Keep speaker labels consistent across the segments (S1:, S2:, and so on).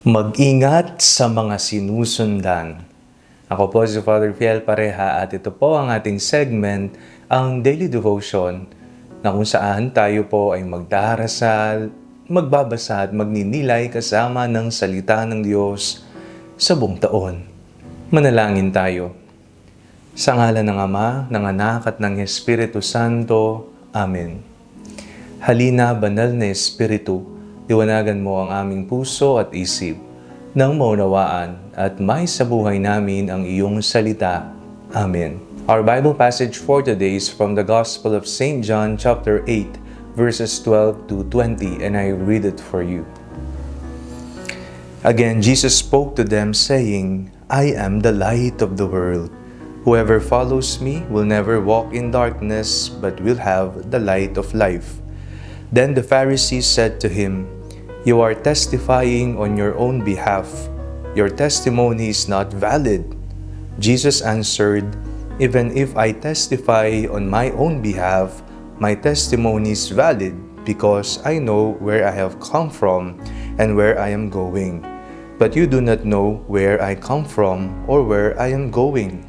S1: Mag-ingat sa mga sinusundan. Ako po si Father Fiel Pareha at ito po ang ating segment, ang Daily Devotion, na kung saan tayo po ay magdarasal, magbabasa at magninilay kasama ng salita ng Diyos sa buong taon. Manalangin tayo. Sa ngalan ng Ama, ng Anak at ng Espiritu Santo. Amen. Halina, banal na Espiritu, liwanagan mo ang aming puso at isip nang maunawaan at may sa buhay namin ang iyong salita. Amen. Our Bible passage for today is from the Gospel of St. John chapter 8, verses 12 to 20, and I read it for you. Again, Jesus spoke to them, saying, I am the light of the world. Whoever follows me will never walk in darkness, but will have the light of life. Then the Pharisees said to him, You are testifying on your own behalf. Your testimony is not valid. Jesus answered, Even if I testify on my own behalf, my testimony is valid because I know where I have come from and where I am going. But you do not know where I come from or where I am going.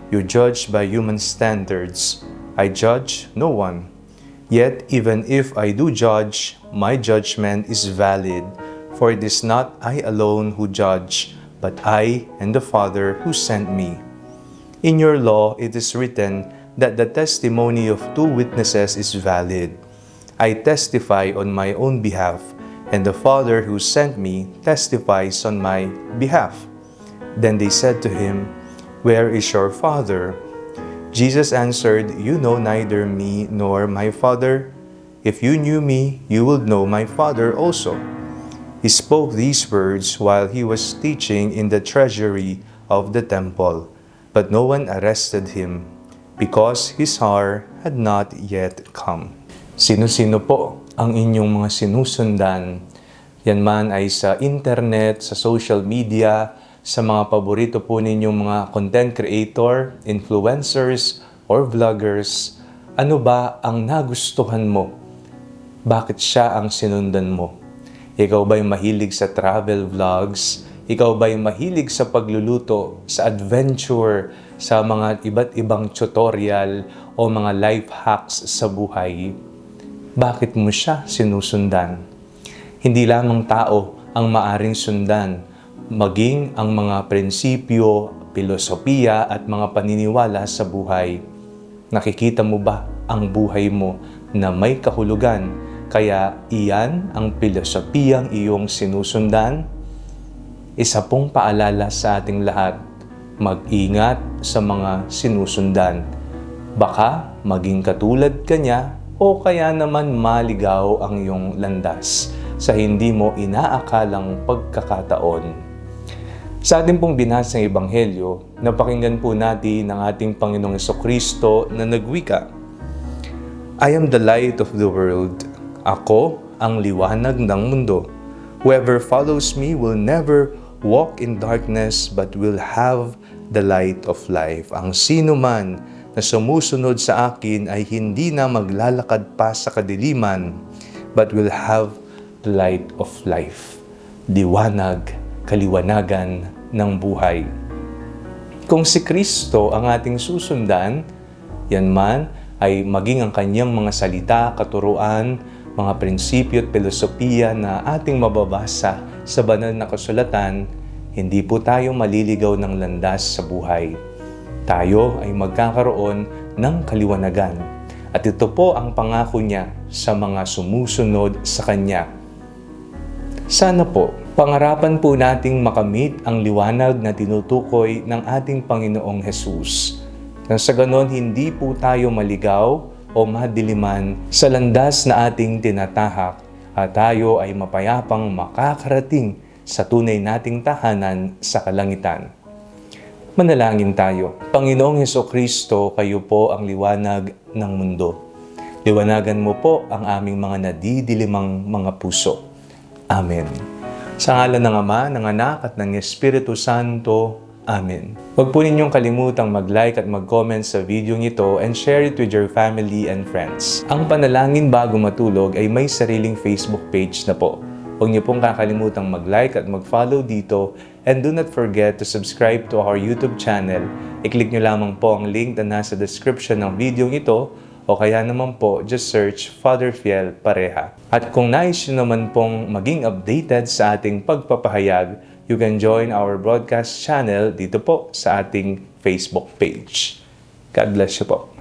S1: You judge by human standards. I judge no one. Yet, even if I do judge, my judgment is valid, for it is not I alone who judge, but I and the Father who sent me. In your law, it is written that the testimony of two witnesses is valid. I testify on my own behalf, and the Father who sent me testifies on my behalf. Then they said to him, Where is your Father? Jesus answered, You know neither me nor my Father. If you knew me, you would know my Father also. He spoke these words while he was teaching in the treasury of the temple, but no one arrested him, because his hour had not yet come. Sino-sino po ang inyong mga sinusundan? Yan man ay sa internet, sa social media, sa mga paborito po ninyong mga content creator, influencers, or vloggers, ano ba ang nagustuhan mo? Bakit siya ang sinundan mo? Ikaw ba'y mahilig sa travel vlogs? Ikaw ba'y mahilig sa pagluluto, sa adventure, sa mga iba't ibang tutorial o mga life hacks sa buhay? Bakit mo siya sinusundan? Hindi lamang tao ang maaring sundan, maging ang mga prinsipyo, filosofiya at mga paniniwala sa buhay. Nakikita mo ba ang buhay mo na may kahulugan? Kaya iyan ang filosofiyang iyong sinusundan? Isa pong paalala sa ating lahat, mag-ingat sa mga sinusundan. Baka maging katulad ka niya o kaya naman maligaw ang iyong landas sa hindi mo inaakalang pagkakataon. Sa ating pong binasang Ebanghelyo, napakinggan po natin ang ating Panginoong Jesucristo na nagwika, I am the light of the world. Ako ang liwanag ng mundo. Whoever follows me will never walk in darkness but will have the light of life. Ang sino man na sumusunod sa akin ay hindi na maglalakad pa sa kadiliman but will have the light of life. Liwanag, kaliwanagan ng buhay. Kung si Kristo ang ating susundan, yan man ay maging ang kanyang mga salita, katuruan, mga prinsipyo at filosofiya na ating mababasa sa banal na kasulatan, hindi po tayo maliligaw ng landas sa buhay. Tayo ay magkakaroon ng kaliwanagan. At ito po ang pangako niya sa mga sumusunod sa Kanya. Sana po, pangarapan po nating makamit ang liwanag na tinutukoy ng ating Panginoong Hesus. Nang sa ganon, hindi po tayo maligaw o madiliman sa landas na ating tinatahak at tayo ay mapayapang makakarating sa tunay nating tahanan sa kalangitan. Manalangin tayo. Panginoong Hesukristo, kayo po ang liwanag ng mundo. Liwanagan mo po ang aming mga nadidilimang mga puso. Amen. Sa ngalan ng Ama, ng Anak at ng Espiritu Santo. Amen. Huwag po ninyong kalimutang mag-like at mag-comment sa video ito and share it with your family and friends. Ang Panalangin Bago Matulog ay may sariling Facebook page na po. Huwag niyo pong kakalimutang mag-like at mag-follow dito, and do not forget to subscribe to our YouTube channel. I-click niyo lamang po ang link na nasa description ng video ito, o kaya naman po, just search Father Fiel Pareha. At kung nais niyo naman pong maging updated sa ating pagpapahayag, you can join our broadcast channel dito po sa ating Facebook page. God bless you po.